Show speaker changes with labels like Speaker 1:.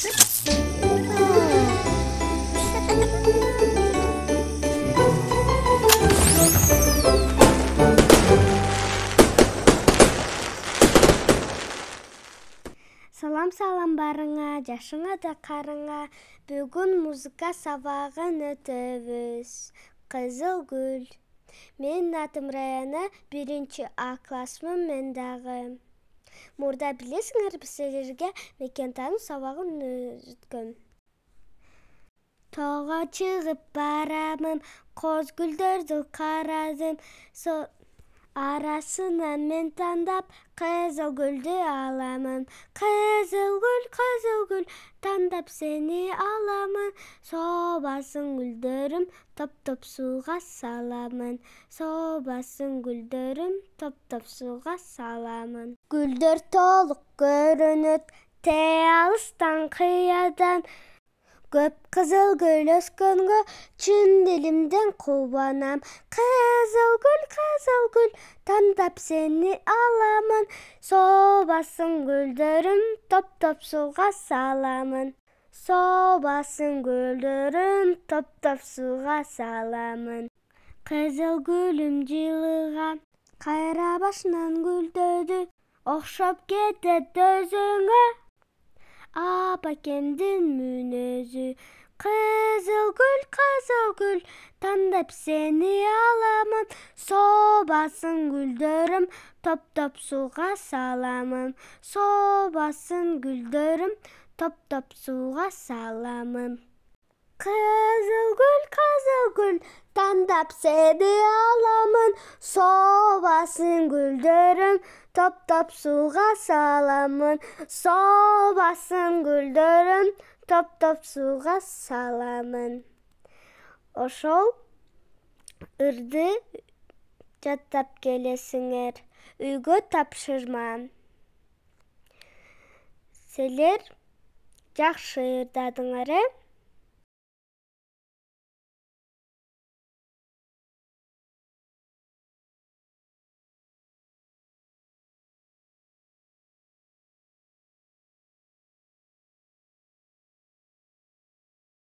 Speaker 1: Салам барыңа, жашыңа да қарыңа, бүгін музыка сабағын өтөбүз. Қызыл гүл. Мен атым Раяна, 1 А классмын мен дагы. Мурда билесиңер, силерге мекен таануу сабагын өткөн. Тоого чыгып барамын, коз гүлдөрдү карадым. Арасынан мен тандап, кызыл гүлдү аламын. Кызыл гүл, тандап сени аламын. Собасын гүлдөрүм, топ-топ сууга саламын. Собасын гүлдөрүм, топ-топ сууга саламын. Гүлдөр толук көрүнөт, алыстан кыядан. Көп кызыл гүл өскөнгө, чын дилимден кубанам. Кызыл гүл, тандап сени аламын. Собасын гүлдөрүм, топ-топ сууга саламын. Собасын гүлдөрүм, топ-топ сууга саламын. Кызыл гүлүм жылыга, кайра башынан гүлдөдү, окшоп кетет өзүңө. Апакемдин мүнөзү. Кызыл гүл, тандап сени аламын. Собасын гүлдөрүм, топ-топ сууга саламын. Собасын гүлдөрүм, топ-топ сууга саламын. Кызыл гүл, тандап сени аламын. Собасын гүлдөрүм, топ-топ сууга саламын. Собасын гүлдөрүм, топ-топ сууга саламын. Ошол ырды жаттап келесиңер, үйгө тапшырма. Силер жакшы ырдадыңар,